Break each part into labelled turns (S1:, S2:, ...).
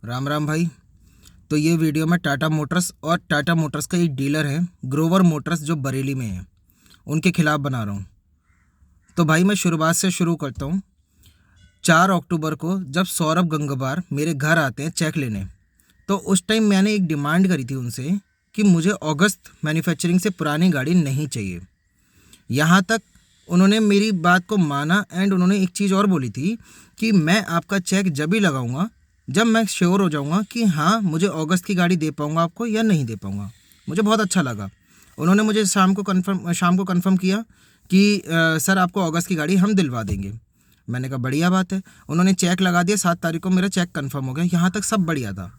S1: राम राम भाई। तो ये वीडियो में टाटा मोटर्स और टाटा मोटर्स का एक डीलर है ग्रोवर मोटर्स जो बरेली में है, उनके खिलाफ बना रहा हूँ। तो भाई मैं शुरुआत से शुरू करता हूँ। 4 अक्टूबर को जब सौरभ गंगवार मेरे घर आते हैं चेक लेने, तो उस टाइम मैंने एक डिमांड करी थी उनसे कि मुझे अगस्त मैन्युफैक्चरिंग से पुरानी गाड़ी नहीं चाहिए। यहाँ तक उन्होंने मेरी बात को माना एंड उन्होंने एक चीज़ और बोली थी कि मैं आपका चेक जब ही लगाऊंगा जब मैं श्योर हो जाऊंगा कि हाँ मुझे अगस्त की गाड़ी दे पाऊंगा आपको या नहीं दे पाऊंगा। मुझे बहुत अच्छा लगा। उन्होंने मुझे शाम को कंफर्म किया कि सर आपको अगस्त की गाड़ी हम दिलवा देंगे। मैंने कहा बढ़िया बात है। उन्होंने चेक लगा दिया, 7 तारीख को मेरा चेक कंफर्म हो गया। यहाँ तक सब बढ़िया था।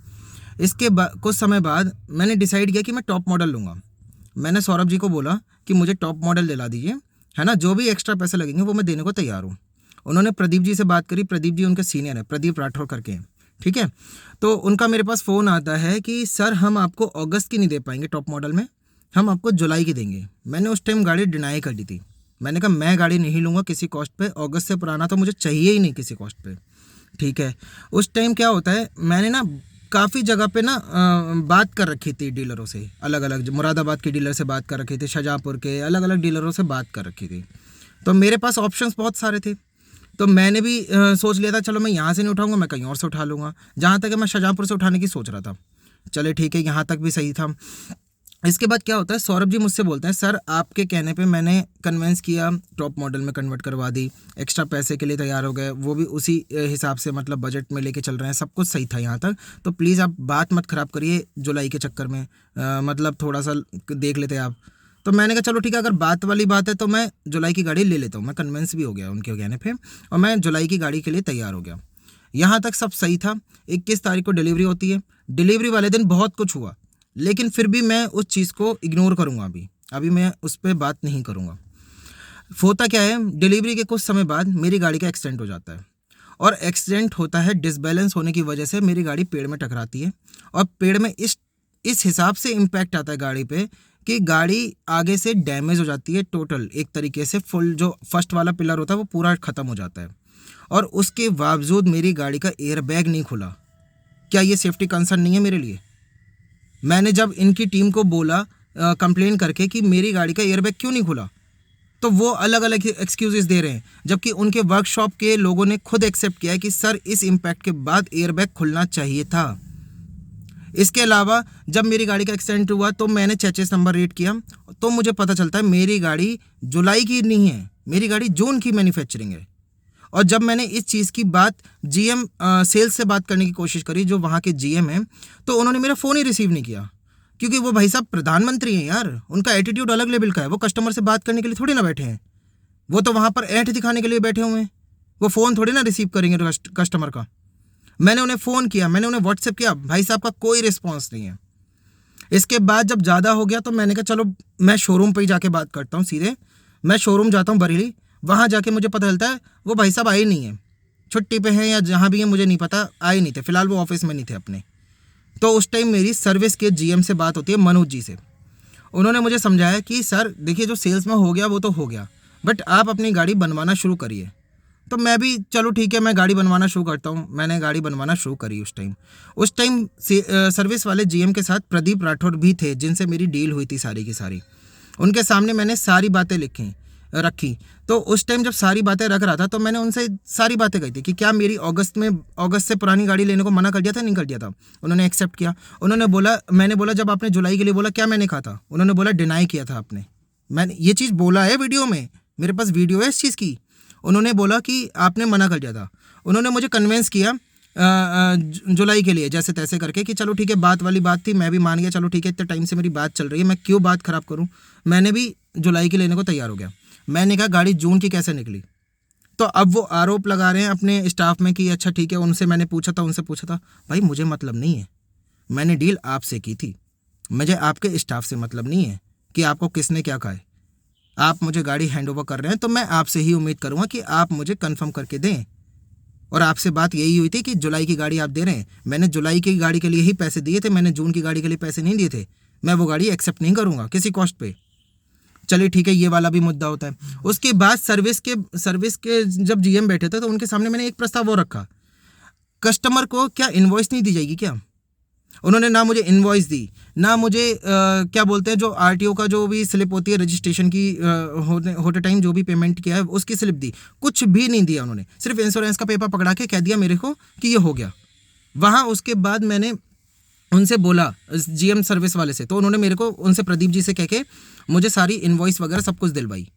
S1: इसके बाद कुछ समय बाद मैंने डिसाइड किया कि मैं टॉप मॉडल लूँगा। मैंने सौरभ जी को बोला कि मुझे टॉप मॉडल दिला दीजिए, है ना, जो भी एक्स्ट्रा पैसे लगेंगे वो मैं देने को तैयार हूँ। उन्होंने प्रदीप जी से बात करी। प्रदीप जी उनके सीनियर हैं, प्रदीप राठौर करके हैं, ठीक है। तो उनका मेरे पास फ़ोन आता है कि सर हम आपको अगस्त की नहीं दे पाएंगे टॉप मॉडल में, हम आपको जुलाई की देंगे। मैंने उस टाइम गाड़ी डिनाई कर दी थी। मैंने कहा मैं गाड़ी नहीं लूँगा किसी कॉस्ट पे, अगस्त से पुराना तो मुझे चाहिए ही नहीं किसी कॉस्ट पे, ठीक है। उस टाइम क्या होता है, मैंने ना काफ़ी जगह पे ना बात कर रखी थी डीलरों से, अलग अलग मुरादाबाद के डीलर से बात कर रखी थी, शाहजहाँपुर के अलग अलग डीलरों से बात कर रखी थी। तो मेरे पास ऑप्शंस बहुत सारे थे। तो मैंने भी सोच लिया था चलो मैं यहाँ से नहीं उठाऊंगा, मैं कहीं और से उठा लूँगा। जहाँ तक मैं शाहजहाँपुर से उठाने की सोच रहा था। चले ठीक है, यहाँ तक भी सही था। इसके बाद क्या होता है, सौरभ जी मुझसे बोलते हैं सर आपके कहने पे मैंने कन्वेंस किया, टॉप मॉडल में कन्वर्ट करवा दी, एक्स्ट्रा पैसे के लिए तैयार हो गए, वो भी उसी हिसाब से मतलब बजट में लेके चल रहे हैं, सब कुछ सही था यहाँ तक। तो प्लीज़ आप बात मत ख़राब करिए जुलाई के चक्कर में, मतलब थोड़ा सा देख लेते आप। तो मैंने कहा चलो ठीक है, अगर बात वाली बात है तो मैं जुलाई की गाड़ी ले लेता हूँ। मैं कन्वेंस भी हो गया उनके कहने पे और मैं जुलाई की गाड़ी के लिए तैयार हो गया। यहाँ तक सब सही था। 21 तारीख को डिलीवरी होती है। डिलीवरी वाले दिन बहुत कुछ हुआ, लेकिन फिर भी मैं उस चीज़ को इग्नोर करूँगा। अभी मैं उस पर बात नहीं करूँगा। होता क्या है, डिलीवरी के कुछ समय बाद मेरी गाड़ी का एक्सीडेंट हो जाता है और एक्सीडेंट होता है डिसबैलेंस होने की वजह से मेरी गाड़ी पेड़ में टकराती है और पेड़ में इस हिसाब से इम्पैक्ट आता है गाड़ी पे कि गाड़ी आगे से डैमेज हो जाती है टोटल, एक तरीके से फुल जो फर्स्ट वाला पिलर होता है वो पूरा ख़त्म हो जाता है। और उसके बावजूद मेरी गाड़ी का एयर बैग नहीं खुला। क्या ये सेफ्टी कंसर्न नहीं है मेरे लिए? मैंने जब इनकी टीम को बोला कंप्लेन करके कि मेरी गाड़ी का एयर बैग क्यों नहीं खुला, तो वो अलग अलग एक्सक्यूजेस दे रहे हैं, जबकि उनके वर्कशॉप के लोगों ने खुद एक्सेप्ट किया है कि सर इस इम्पैक्ट के बाद एयर बैग खुलना चाहिए था। इसके अलावा जब मेरी गाड़ी का एक्सीडेंट हुआ तो मैंने चेचिस नंबर रीड किया तो मुझे पता चलता है मेरी गाड़ी जुलाई की नहीं है, मेरी गाड़ी जून की मैन्युफैक्चरिंग है। और जब मैंने इस चीज़ की बात जीएम सेल्स से बात करने की कोशिश करी, जो वहाँ के जीएम हैं, तो उन्होंने मेरा फ़ोन ही रिसीव नहीं किया, क्योंकि वो भाई साहब प्रधानमंत्री हैं यार, उनका एटीट्यूड अलग लेवल का है। वो कस्टमर से बात करने के लिए थोड़ी ना बैठे हैं, वो तो वहाँ पर ऐंठ दिखाने के लिए बैठे हुए हैं। वो फ़ोन थोड़ी ना रिसीव करेंगे कस्टमर का। मैंने उन्हें फ़ोन किया, मैंने उन्हें व्हाट्सएप किया, भाई साहब का कोई रिस्पॉन्स नहीं है। इसके बाद जब ज़्यादा हो गया तो मैंने कहा चलो मैं शोरूम पर ही जाके बात करता हूँ सीधे। मैं शोरूम जाता हूँ बरेली, वहाँ जाके मुझे पता चलता है वो भाई साहब आए नहीं हैं, छुट्टी पे हैं या जहाँ भी हैं मुझे नहीं पता, आए नहीं थे, फिलहाल वो ऑफिस में नहीं थे अपने। तो उस टाइम मेरी सर्विस के जीएम से बात होती है, मनोज जी से। उन्होंने मुझे समझाया कि सर देखिए जो सेल्स में हो गया वो तो हो गया, बट आप अपनी गाड़ी बनवाना शुरू करिए। तो मैं भी चलो ठीक है मैं गाड़ी बनवाना शुरू करता हूँ। मैंने गाड़ी बनवाना शुरू करी। उस टाइम सर्विस वाले जीएम के साथ प्रदीप राठौर भी थे, जिनसे मेरी डील हुई थी सारी की सारी। उनके सामने मैंने सारी बातें रखी। तो उस टाइम जब सारी बातें रख रहा था तो मैंने उनसे सारी बातें कही थी कि क्या मेरी अगस्त से पुरानी गाड़ी लेने को मना कर दिया था, नहीं कर दिया था। उन्होंने एक्सेप्ट किया। उन्होंने बोला, मैंने बोला जब आपने जुलाई के लिए बोला क्या मैंने कहा था? उन्होंने बोला डिनाई किया था आपने। मैंने ये चीज़ बोला है वीडियो में, मेरे पास वीडियो है इस चीज़ की। उन्होंने बोला कि आपने मना कर दिया था। उन्होंने मुझे कन्वेंस किया जुलाई के लिए जैसे तैसे करके कि चलो ठीक है, बात वाली बात थी, मैं भी मान गया, चलो ठीक है इतने टाइम से मेरी बात चल रही है, मैं क्यों बात ख़राब करूँ। मैंने भी जुलाई की लेने को तैयार हो गया। मैंने कहा गाड़ी जून की कैसे निकली? तो अब वो आरोप लगा रहे हैं अपने स्टाफ में कि अच्छा ठीक है, उनसे पूछा था। भाई मुझे मतलब नहीं है, मैंने डील आपसे की थी, मुझे आपके स्टाफ से मतलब नहीं है कि आपको किसने क्या कहा है। आप मुझे गाड़ी हैंड ओवर कर रहे हैं तो मैं आपसे ही उम्मीद करूँगा कि आप मुझे कन्फर्म करके दें। और आपसे बात यही हुई थी कि जुलाई की गाड़ी आप दे रहे हैं। मैंने जुलाई की गाड़ी के लिए ही पैसे दिए थे, मैंने जून की गाड़ी के लिए पैसे नहीं दिए थे। मैं वो गाड़ी एक्सेप्ट नहीं करूँगा किसी कॉस्ट पे। चलिए ठीक है, ये वाला भी मुद्दा होता है। उसके बाद सर्विस के जब जीएम बैठे थे तो उनके सामने मैंने एक प्रस्ताव वो रखा। कस्टमर को क्या इनवॉइस नहीं दी जाएगी क्या? उन्होंने ना मुझे इनवॉइस दी, ना मुझे क्या बोलते हैं जो आरटीओ का जो भी स्लिप होती है रजिस्ट्रेशन की होते टाइम जो भी पेमेंट किया है उसकी स्लिप दी, कुछ भी नहीं दिया उन्होंने। सिर्फ इंश्योरेंस का पेपर पकड़ा के कह दिया मेरे को कि ये हो गया। वहाँ उसके बाद मैंने उनसे बोला जीएम सर्विस वाले से, तो उन्होंने मेरे को उनसे प्रदीप जी से कह के मुझे सारी इनवॉइस वगैरह सब कुछ दिलवाई।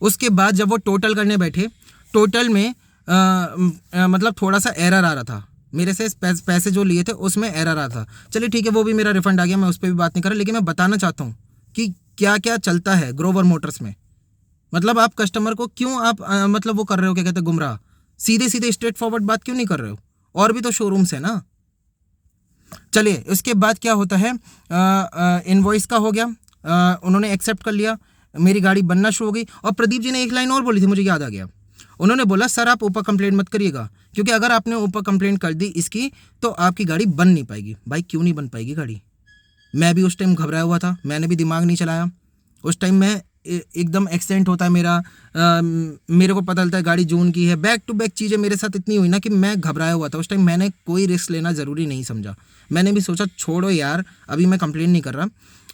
S1: उसके बाद जब वो टोटल करने बैठे, टोटल में मतलब थोड़ा सा एरर आ रहा था, मेरे से पैसे जो लिए थे उसमें एरर आ रहा था। चलिए ठीक है, वो भी मेरा रिफंड आ गया, मैं उस पर भी बात नहीं कर रहा, लेकिन मैं बताना चाहता हूँ कि क्या क्या चलता है ग्रोवर मोटर्स में। मतलब आप कस्टमर को क्यों आप मतलब वो कर रहे हो, क्या कहते हैं, गुमराह। सीधे सीधे स्ट्रेट फॉरवर्ड बात क्यों नहीं कर रहे हो? और भी तो शोरूम्स है ना। चलिए उसके बाद क्या होता है, इनवॉइस का हो गया, उन्होंने एक्सेप्ट कर लिया, मेरी गाड़ी बनना शुरू हो गई। और प्रदीप जी ने एक लाइन और बोली थी, मुझे याद आ गया। उन्होंने बोला सर आप ऊपर कंप्लेंट मत करिएगा, क्योंकि अगर आपने ऊपर कंप्लेंट कर दी इसकी तो आपकी गाड़ी बन नहीं पाएगी। भाई क्यों नहीं बन पाएगी गाड़ी? मैं भी उस टाइम घबराया हुआ था, मैंने भी दिमाग नहीं चलाया। उस टाइम मैं एकदम एक्सीडेंट होता है मेरा, मेरे को पता चलता है गाड़ी जून की है, बैक टू बैक चीज़ें मेरे साथ इतनी हुई ना कि मैं घबराया हुआ था। उस टाइम मैंने कोई रिस्क लेना ज़रूरी नहीं समझा। मैंने भी सोचा छोड़ो यार, अभी मैं कंप्लेंट नहीं कर रहा,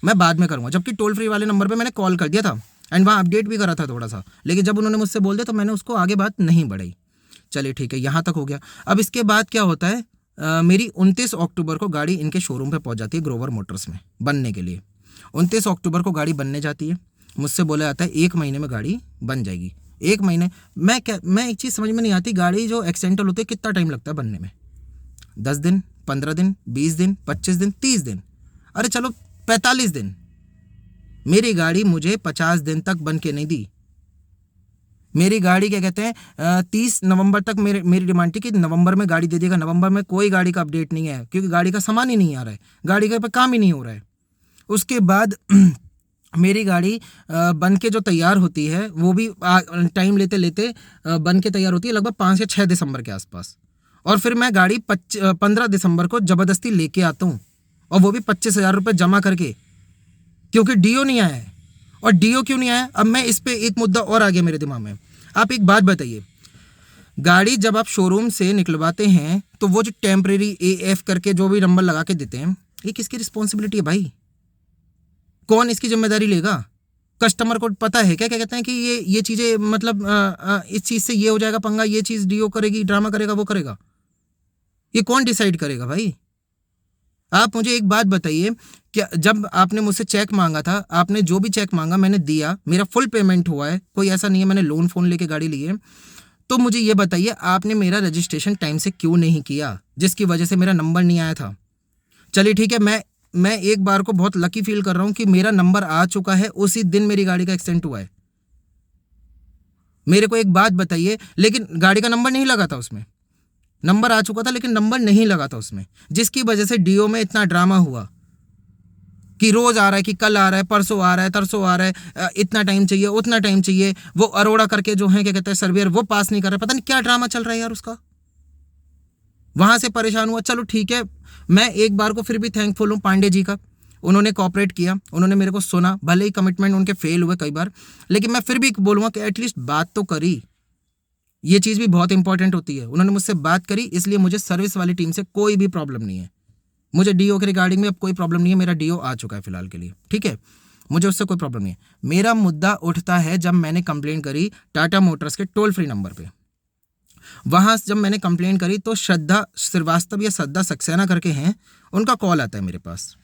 S1: मैं बाद में करूँगा। जबकि टोल फ्री वाले नंबर पर मैंने कॉल कर दिया था एंड वहाँ अपडेट भी करा था थोड़ा सा, लेकिन जब उन्होंने मुझसे बोल दिया तो मैंने उसको आगे बात नहीं बढ़ाई। चलिए ठीक है, यहाँ तक हो गया। अब इसके बाद क्या होता है, मेरी 29 अक्टूबर को गाड़ी इनके शोरूम पे पहुँच जाती है ग्रोवर मोटर्स में बनने के लिए। 29 अक्टूबर को गाड़ी बनने जाती है, मुझसे बोला जाता है 1 महीने में गाड़ी बन जाएगी। 1 महीने मैं एक चीज़ समझ में नहीं आती, गाड़ी जो एक्सीडेंटल होती है कितना टाइम लगता है बनने में? 10 दिन, 15 दिन, 20 दिन, 25 दिन, 30 दिन, अरे चलो 45 दिन। मेरी गाड़ी मुझे 50 दिन तक बन के नहीं दी। मेरी गाड़ी क्या कहते हैं 30 नवंबर तक मेरी डिमांड थी कि नवंबर में गाड़ी दे देगा। नवंबर में कोई गाड़ी का अपडेट नहीं है, क्योंकि गाड़ी का सामान ही नहीं आ रहा है, गाड़ी के पे काम ही नहीं हो रहा है। उसके बाद मेरी गाड़ी बन के जो तैयार होती है वो भी टाइम लेते लेते बन के तैयार होती है लगभग 5 या 6 दिसंबर के आसपास। और फिर मैं गाड़ी 15 दिसंबर को ज़बरदस्ती लेके आता हूँ, और वो भी 25,000 रुपये जमा करके, क्योंकि डीओ नहीं आया है। और डीओ क्यों नहीं आया, अब मैं इस पे एक मुद्दा और आ गया मेरे दिमाग में। आप एक बात बताइए, गाड़ी जब आप शोरूम से निकलवाते हैं तो वो जो टेम्परेरी AF करके जो भी नंबर लगा के देते हैं, ये किसकी रिस्पॉन्सिबिलिटी है भाई? कौन इसकी जिम्मेदारी लेगा? कस्टमर को पता है क्या, क्या कहते हैं कि ये चीज़ें मतलब इस चीज़ से ये हो जाएगा पंगा, ये चीज़ डीओ करेगी, ड्रामा करेगा, वो करेगा, ये कौन डिसाइड करेगा भाई? आप मुझे एक बात बताइए, क्या जब आपने मुझसे चेक मांगा था, आपने जो भी चेक मांगा मैंने दिया, मेरा फुल पेमेंट हुआ है, कोई ऐसा नहीं है मैंने लोन फोन लेके गाड़ी ली है। तो मुझे ये बताइए आपने मेरा रजिस्ट्रेशन टाइम से क्यों नहीं किया, जिसकी वजह से मेरा नंबर नहीं आया था। चलिए ठीक है, मैं एक बार को बहुत लकी फील कर रहा हूँ कि मेरा नंबर आ चुका है, उसी दिन मेरी गाड़ी का एक्सीडेंट हुआ है। मेरे को एक बात बताइए, लेकिन गाड़ी का नंबर नहीं लगा था उसमें, नंबर आ चुका था लेकिन नंबर नहीं लगा था उसमें, जिसकी वजह से डीओ में इतना ड्रामा हुआ कि रोज आ रहा है, कि कल आ रहा है, परसों आ रहा है, तरसों आ रहा है, इतना टाइम चाहिए, उतना टाइम चाहिए। वो अरोड़ा करके जो है क्या कहते हैं सर्वेयर, वो पास नहीं कर रहा, पता नहीं क्या ड्रामा चल रहा है यार उसका। वहां से परेशान हुआ। चलो ठीक है, मैं एक बार को फिर भी थैंकफुल हूँ पांडे जी का, उन्होंने कोऑपरेट किया, उन्होंने मेरे को सुना, भले ही कमिटमेंट उनके फेल हुए कई बार, लेकिन मैं फिर भी बोलूँगा कि एटलीस्ट बात तो करी। ये चीज़ भी बहुत इंपॉर्टेंट होती है, उन्होंने मुझसे बात करी, इसलिए मुझे सर्विस वाली टीम से कोई भी प्रॉब्लम नहीं है। मुझे डीओ के रिगार्डिंग में अब कोई प्रॉब्लम नहीं है, मेरा डीओ आ चुका है फिलहाल के लिए, ठीक है, मुझे उससे कोई प्रॉब्लम नहीं है। मेरा मुद्दा उठता है जब मैंने कंप्लेन करी टाटा मोटर्स के टोल फ्री नंबर पे। वहाँ जब मैंने कंप्लेन करी तो श्रद्धा श्रीवास्तव या श्रद्धा सक्सेना करके हैं, उनका कॉल आता है मेरे पास।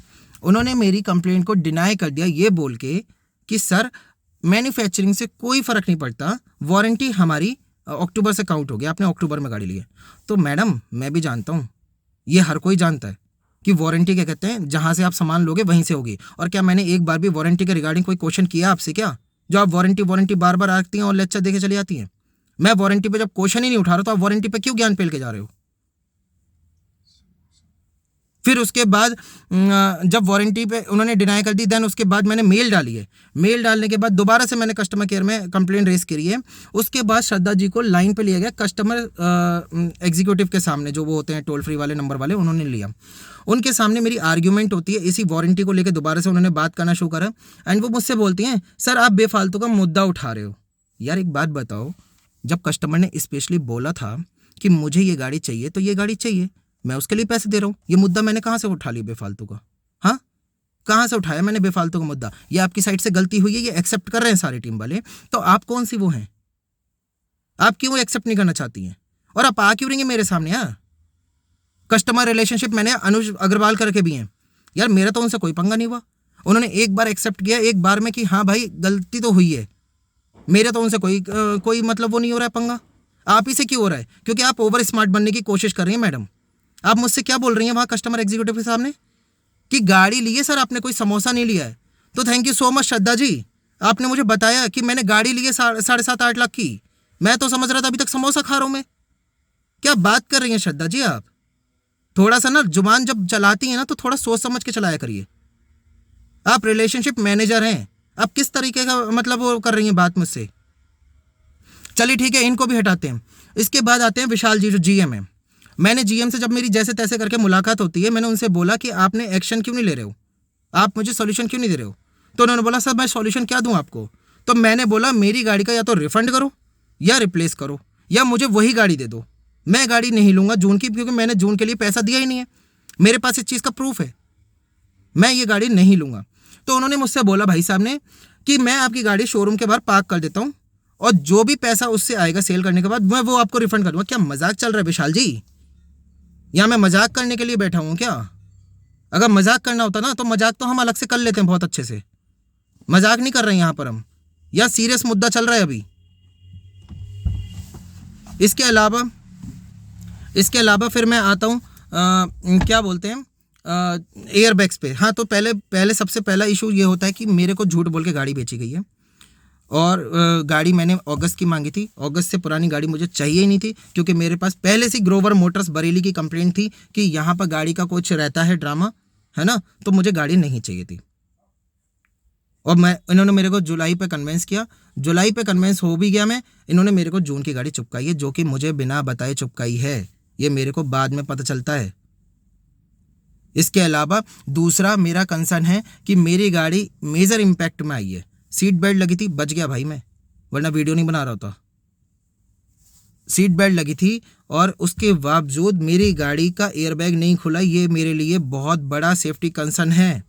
S1: उन्होंने मेरी कंप्लेंट को डिनाई कर दिया ये बोल के कि सर मैन्युफैक्चरिंग से कोई फ़र्क नहीं पड़ता, वारंटी हमारी अक्टूबर से काउंट हो गया, आपने अक्टूबर में गाड़ी ली है। तो मैडम मैं भी जानता हूँ, ये हर कोई जानता है कि वारंटी क्या कहते हैं, जहाँ से आप सामान लोगे वहीं से होगी। और क्या मैंने एक बार भी वारंटी के रिगार्डिंग कोई क्वेश्चन किया आपसे क्या, जो आप वारंटी बार बार आती हैं और लेक्चर देके चली जाती हैं? मैं वारंटी पे जब क्वेश्चन ही नहीं उठा रहा तो आप वारंटी पे क्यों ज्ञान पेल के जा रहे हो? फिर उसके बाद जब वारंटी पे उन्होंने डिनाई कर दी, देन उसके बाद मैंने मेल डाली है। मेल डालने के बाद दोबारा से मैंने कस्टमर केयर में कंप्लेंट रेज करी है। उसके बाद श्रद्धा जी को लाइन पे लिया गया कस्टमर एग्जीक्यूटिव के सामने, जो वो होते हैं टोल फ्री वाले नंबर वाले, उन्होंने लिया। उनके सामने मेरी आर्ग्यूमेंट होती है, इसी वारंटी को लेकर दोबारा से उन्होंने बात करना शुरू करा एंड वो मुझसे बोलती हैं सर आप बेफालतू का मुद्दा उठा रहे हो। यार एक बात बताओ, जब कस्टमर ने स्पेशली बोला था कि मुझे ये गाड़ी चाहिए तो ये गाड़ी चाहिए, मैं उसके लिए पैसे दे रहा हूँ। ये मुद्दा मैंने कहाँ से उठा लिया बेफालतू का? हाँ, कहाँ से उठाया मैंने बेफालतू का मुद्दा? ये आपकी साइड से गलती हुई है, ये एक्सेप्ट कर रहे हैं सारी टीम वाले। तो आप कौन सी वो हैं? आप क्यों एक्सेप्ट नहीं करना चाहती हैं? और आप आ क्यों रही हैं मेरे सामने? यार कस्टमर रिलेशनशिप मैंने अनुज अग्रवाल करके भी हैं यार, मेरा तो उनसे कोई पंगा नहीं हुआ। उन्होंने एक बार एक्सेप्ट किया एक बार में कि हाँ भाई गलती तो हुई है, मेरे तो उनसे कोई मतलब वो नहीं हो रहा है पंगा। आप ही से क्यों हो रहा है? क्योंकि आप ओवर स्मार्ट बनने की कोशिश कर रही हैं मैडम। आप मुझसे क्या बोल रही हैं वहाँ कस्टमर एग्जीक्यूटिव के सामने कि गाड़ी ली है सर आपने, कोई समोसा नहीं लिया है। तो thank you so much Shraddha ji, आपने मुझे बताया कि मैंने गाड़ी ली है 7.5-8 लाख की। मैं तो समझ रहा था अभी तक समोसा खा रहा हूँ मैं। क्या बात कर रही हैं श्रद्धा जी आप? थोड़ा सा ना जुबान जब चलाती हैं ना तो थोड़ा सोच समझ के चलाया करिए। आप रिलेशनशिप मैनेजर हैं, आप किस तरीके का मतलब वो कर रही हैं बात मुझसे? चलिए ठीक है, इनको भी हटाते हैं। इसके बाद आते हैं विशाल जी जो जीएम है। मैंने जीएम से जब मेरी जैसे तैसे करके मुलाकात होती है, मैंने उनसे बोला कि आपने एक्शन क्यों नहीं ले रहे हो, आप मुझे सॉल्यूशन क्यों नहीं दे रहे हो? तो उन्होंने बोला सर मैं सॉल्यूशन क्या दूं आपको? तो मैंने बोला मेरी गाड़ी का या तो रिफंड करो या रिप्लेस करो या मुझे वही गाड़ी दे दो। मैं गाड़ी नहीं लूंगा जून की, क्योंकि मैंने जून के लिए पैसा दिया ही नहीं है। मेरे पास इस चीज़ का प्रूफ है, मैं ये गाड़ी नहीं लूंगा। तो उन्होंने मुझसे बोला भाई साहब ने कि मैं आपकी गाड़ी शोरूम के बाहर पार्क कर देता हूँ और जो भी पैसा उससे आएगा सेल करने के बाद मैं वो आपको रिफंड कर दूंगा। क्या मजाक चल रहा है विशाल जी? या मैं मजाक करने के लिए बैठा हूँ क्या? अगर मजाक करना होता ना तो मजाक तो हम अलग से कर लेते हैं बहुत अच्छे से। मजाक नहीं कर रहे हैं यहाँ पर हम, या सीरियस मुद्दा चल रहा है अभी। इसके अलावा फिर मैं आता हूँ क्या बोलते हैं एयरबैग्स पे। हाँ, तो पहले सबसे पहला इशू ये होता है कि मेरे को झूठ बोल के गाड़ी बेची गई है और गाड़ी मैंने अगस्त की मांगी थी। अगस्त से पुरानी गाड़ी मुझे चाहिए ही नहीं थी, क्योंकि मेरे पास पहले से ग्रोवर मोटर्स बरेली की कंप्लेंट थी कि यहाँ पर गाड़ी का कुछ रहता है ड्रामा, है ना, तो मुझे गाड़ी नहीं चाहिए थी। और इन्होंने मेरे को जुलाई पे कन्वेंस किया, जुलाई पे कन्वेंस हो भी गया मैं। इन्होंने मेरे को जून की गाड़ी चुपकाई है, जो कि मुझे बिना बताए चुपकाई है, ये मेरे को बाद में पता चलता है। इसके अलावा दूसरा मेरा कंसर्न है कि मेरी गाड़ी मेजर इम्पैक्ट में आई है। सीट बेल्ट लगी थी, बच गया भाई मैं, वरना वीडियो नहीं बना रहा होता। सीट बेल्ट लगी थी और उसके बावजूद मेरी गाड़ी का एयरबैग नहीं खुला। ये मेरे लिए बहुत बड़ा सेफ्टी कंसर्न है।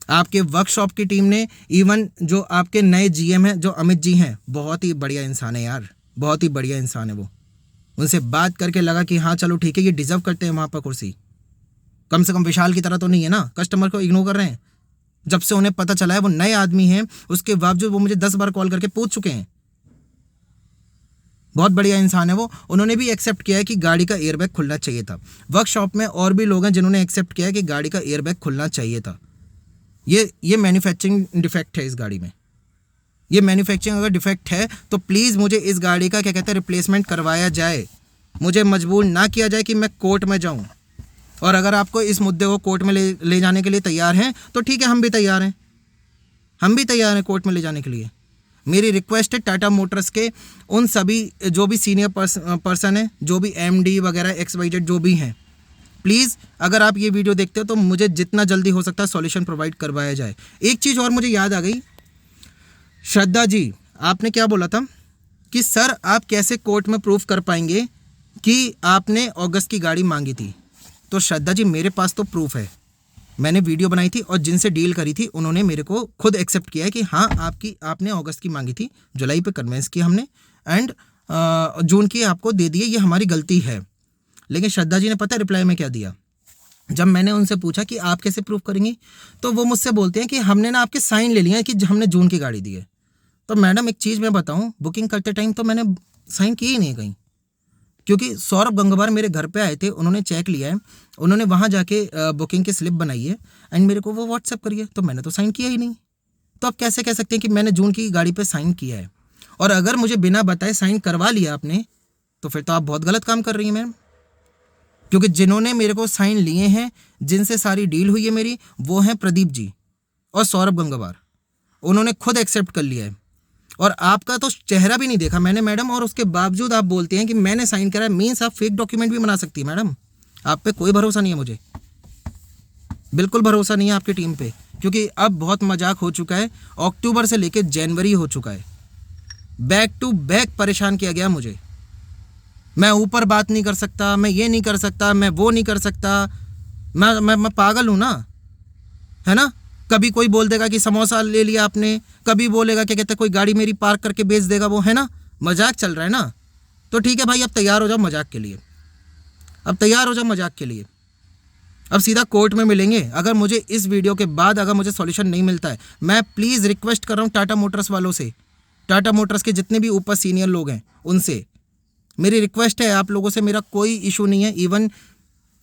S1: आपके वर्कशॉप की टीम ने, इवन जो आपके नए जीएम हैं जो अमित जी हैं, बहुत ही बढ़िया इंसान है यार, बहुत ही बढ़िया इंसान है वो। उनसे बात करके लगा कि हाँ चलो ठीक है, ये डिजर्व करते हैं वहाँ पर कुर्सी। कम से कम विशाल की तरह तो नहीं है ना, कस्टमर को इग्नोर कर रहे हैं। जब से उन्हें पता चला है वो नए आदमी हैं, उसके बावजूद वो मुझे 10 बार कॉल करके पूछ चुके हैं। बहुत बढ़िया इंसान है वो। उन्होंने भी एक्सेप्ट किया है कि गाड़ी का एयरबैग खुलना चाहिए था। वर्कशॉप में और भी लोग हैं जिन्होंने एक्सेप्ट किया है कि गाड़ी का एयरबैग खुलना चाहिए था। ये मैन्युफैक्चरिंग डिफेक्ट है इस गाड़ी में। ये मैन्युफैक्चरिंग अगर डिफेक्ट है तो प्लीज़ मुझे इस गाड़ी का क्या कहते हैं रिप्लेसमेंट करवाया जाए। मुझे मजबूर ना किया जाए कि मैं कोर्ट में जाऊँ। और अगर आपको इस मुद्दे को कोर्ट में ले जाने के लिए तैयार हैं तो ठीक है, हम भी तैयार हैं, हम भी तैयार हैं कोर्ट में ले जाने के लिए। मेरी रिक्वेस्ट है टाटा मोटर्स के उन सभी जो भी सीनियर पर्सन हैं, जो भी एमडी वगैरह XYZ जो भी हैं, प्लीज़ अगर आप ये वीडियो देखते हो तो मुझे जितना जल्दी हो सकता है सॉल्यूशन प्रोवाइड करवाया जाए। एक चीज़ और मुझे याद आ गई, श्रद्धा जी आपने क्या बोला था कि सर आप कैसे कोर्ट में प्रूफ कर पाएंगे कि आपने अगस्त की गाड़ी मांगी थी। तो श्रद्धा जी मेरे पास तो प्रूफ है, मैंने वीडियो बनाई थी और जिनसे डील करी थी उन्होंने मेरे को खुद एक्सेप्ट किया है कि हाँ आपने अगस्त की मांगी थी, जुलाई पे कन्वेंस किया हमने एंड जून की आपको दे दिए, ये हमारी गलती है। लेकिन श्रद्धा जी ने पता रिप्लाई में क्या दिया? जब मैंने उनसे पूछा कि आप कैसे प्रूफ करेंगी, तो वो मुझसे बोलते हैं कि हमने ना आपके साइन ले लिए हैं कि हमने जून की गाड़ी दी है। तो मैडम एक चीज़ मैं बताऊँ, बुकिंग करते टाइम तो मैंने साइन किए ही नहीं कहीं, क्योंकि सौरभ गंगवार मेरे घर पे आए थे, उन्होंने चेक लिया है, उन्होंने वहाँ जाके बुकिंग की स्लिप बनाई है एंड मेरे को वो व्हाट्सएप करी है, तो मैंने तो साइन किया ही नहीं। तो आप कैसे कह सकते हैं कि मैंने जून की गाड़ी पे साइन किया है? और अगर मुझे बिना बताए साइन करवा लिया आपने तो फिर तो आप बहुत गलत काम कर रही हैं मैम, क्योंकि जिन्होंने मेरे को साइन लिए हैं, जिनसे सारी डील हुई है मेरी, वो हैं प्रदीप जी और सौरभ गंगवार। उन्होंने खुद एक्सेप्ट कर लिया है और आपका तो चेहरा भी नहीं देखा मैंने मैडम, और उसके बावजूद आप बोलते हैं कि मैंने साइन करा है। मीन्स आप फेक डॉक्यूमेंट भी बना सकती है मैडम। आप पे कोई भरोसा नहीं है मुझे, बिल्कुल भरोसा नहीं है आपकी टीम पे, क्योंकि अब बहुत मजाक हो चुका है। अक्टूबर से लेकर जनवरी हो चुका है, बैक टू बैक परेशान किया गया मुझे। मैं ऊपर बात नहीं कर सकता, मैं ये नहीं कर सकता, मैं वो नहीं कर सकता। मैं पागल हूँ ना, है ना। कभी कोई बोल देगा कि समोसा ले लिया आपने, कभी बोलेगा क्या कहते हैं कोई गाड़ी मेरी पार्क करके बेच देगा वो, है ना। मजाक चल रहा है ना। तो ठीक है भाई, अब तैयार हो जाओ मजाक के लिए, अब तैयार हो जाओ मजाक के लिए। अब सीधा कोर्ट में मिलेंगे अगर मुझे इस वीडियो के बाद अगर मुझे सॉल्यूशन नहीं मिलता है। मैं प्लीज़ रिक्वेस्ट कर रहा हूँ टाटा मोटर्स वालों से, टाटा मोटर्स के जितने भी ऊपर सीनियर लोग हैं उनसे मेरी रिक्वेस्ट है, आप लोगों से मेरा कोई इशू नहीं है। इवन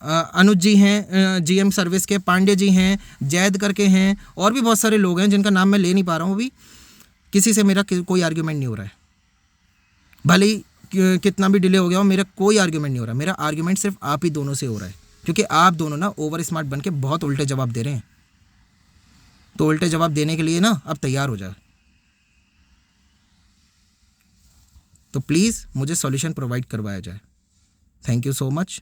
S1: अनुज जी हैं जीएम सर्विस के, पांडे जी हैं, जैद करके हैं, और भी बहुत सारे लोग हैं जिनका नाम मैं ले नहीं पा रहा हूँ अभी। किसी से मेरा कोई आर्ग्यूमेंट नहीं हो रहा है, भले ही कितना भी डिले हो गया हो, मेरा कोई आर्ग्यूमेंट नहीं हो रहा। मेरा आर्ग्यूमेंट सिर्फ आप ही दोनों से हो रहा है, क्योंकि आप दोनों ना ओवर स्मार्ट बन के बहुत उल्टे जवाब दे रहे हैं। तो उल्टे जवाब देने के लिए ना अब तैयार हो जाए। तो प्लीज़ मुझे सॉल्यूशन प्रोवाइड करवाया जाए। Thank you so much.